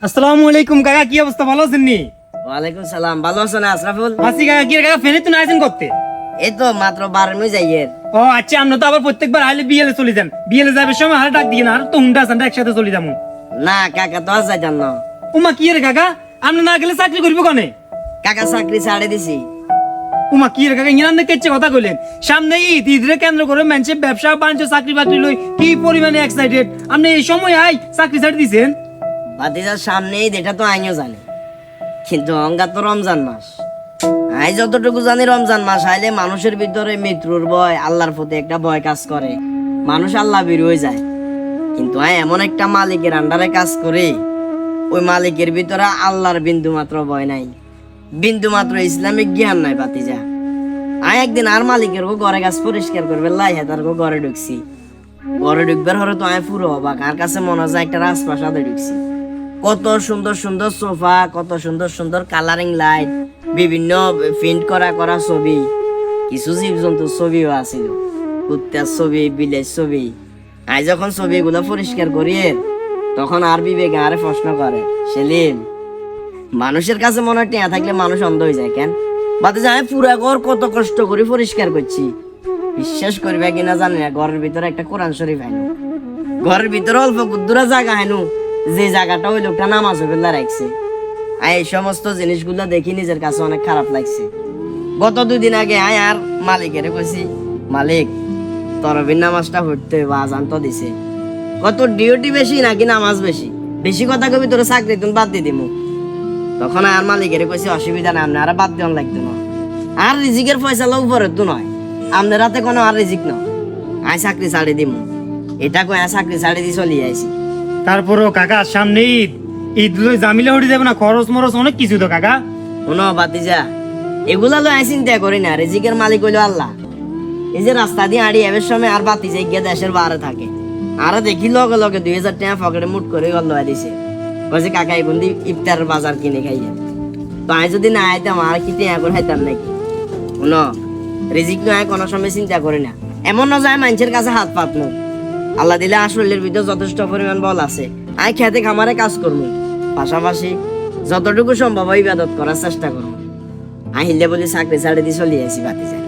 আসসালামু আলাইকুম কাকা, কি অবস্থা? ভালো আছেন নি? ওয়ালাইকুম সালাম। ভালো আছো না আশরাফুল? আছি কাকা। কি রে কাকা, ফেনে তো আয়োজন করতে? এই তো মাত্র 12 মিনিট যাইয়ের। ও আচ্ছা, আমরা তো আবার প্রত্যেকবার আইলে বিয়েলে চলে যান। বিয়েলে যাবার সময় আর ডাক দিয়ে না, আর তো হুন্ডা আছে, আমরা একসাথে চলে যাবো। না কাকা তো আজ যাইতাম না। উমা কি রে কাকা, আমরা না গেলে চাকরি করবো কনে? কাকা চাকরি ছাড়ে দিছি। উমা কি রে কাকা, ইংরান কেচ্ছে কথা কইলেন? সামনে ঈদ, ঈদরে কেন্দ্র করে মানুষে ব্যবসা বাণিজ্য চাকরি বাকরি লই কি পরিমাণে এক্সাইটেড। আপনি এই সময় আই চাকরি ছাড়ি দিছেন? ভাতিজার সামনে ঈদ, এটা তো আইনও জানি, কিন্তু অঙ্গা তো রমজান মাস। আই যতটুকু জানি রমজান মাস আইলে মানুষের ভিতরে মৃত্যুর ভয়, আল্লাহর প্রতি একটা ভয় কাজ করে, মানুষ আল্লাহ বের হয়ে যায়। কিন্তু এমন একটা মালিকের আন্ডারে কাজ করে, ওই মালিকের ভিতরে আল্লাহর বিন্দু মাত্র ভয় নাই, বিন্দু মাত্র ইসলামিক জ্ঞান নাই ভাতিজা। একদিন আর মালিকের ঘরে গাছ পরিষ্কার করবে লাই তার ঘরে ঢুকছি। ঘরে ঢুকবার হরে তো পুরো অবাক, আর কাছে মনে হয় একটা রাজপ্রাসাদে ঢুকছি। কত সুন্দর সুন্দর সোফা, কত সুন্দর সুন্দর কালারিং লাইট, বিভিন্ন প্রিন্ট করা করা ছবি, কিছু জীবজন্তুর ছবিও আছিল, কুত্তার ছবি, বিলের ছবি। যখন ছবিগুলো পরিষ্কার করিয়ে তখন আর বিবেকে আরে প্রশ্ন করে, সেলিম, মানুষের কাছে মনে হয় টিয়া থাকলে মানুষ অন্ধ হয়ে যায় কেন? বাতে যায় পুরা ঘর কত কষ্ট করে পরিষ্কার করছি, বিশ্বাস করবে কিনা জানি না, ঘরের ভিতরে একটা কোরআন শরীফ আইনু, ঘরের ভিতরে অল্প কুদ্দুরা জায়গা আইনু, যে জায়গাটা ওই লোকটা নামাজ বেলা রাখছে। এই সমস্ত জিনিসগুলো দেখি নিজের কাছে অনেক খারাপ লাগছে। গত 2 দিন আগে আর মালিকের কইছি, মালিক তরবির নামাজটা পড়তে বা আজান তো দিছে, কত ডিউটি বেশি নাকি নামাজ বেশি? বেশি কথা কবি তোর চাকরি তুমি বাদ দিয়ে দিমু। তখন আর মালিকের কইছি, অসুবিধা নাই, আপনি আর বাদ দিন লাগতো না, আর রিজিকের পয়সা লোক উপরে তো নয়, আপনার হাতে কোনো আর রিজিক না, চাকরি ছাড়ি দিমু। এটা কই চাকরি ছাড়ি দিয়ে চলি আইছি। তারপরও কাকা সামনে ঈদ, ঈদ লই জামিলা হয়ে যাবে না, খরচ মরচ অনেক কিছু তো কাকা। শোনো বাতিজা, এগুলা লয় চিন্তা করি না, রিজিকের মালিক হইলো আল্লাহ। এই যে রাস্তা দিয়ে আড়ি এবার সময় আর বাতিজা গিয়ে দেশের বাইরে থাকে, আর দেখি লগে লগে 2000 টাকা পকেটে মুট করে গল লয় দিছে, কইছে কাকা এই বন্দি ইফতার বাজার কিনে খাইয়া। তো আমি যদি না আইতাম আর কি টাকা করে খাইতাম নাকি? শোনো, রিজিক নয় কোনো সময় চিন্তা করি না, এমন না যায় মানুষের কাছে হাত পাতনো। আল্লাহ দিলে আসলের ভিতরে যথেষ্ট পরিমাণ বল আছে, আমি খেতে খামারে কাজ করবো, পাশাপাশি যতটুকু সম্ভব ইবাদত করার চেষ্টা করবো। আহিলে বলে চাকরি ছাড়ে দিয়ে চলে আসি বাতিজা।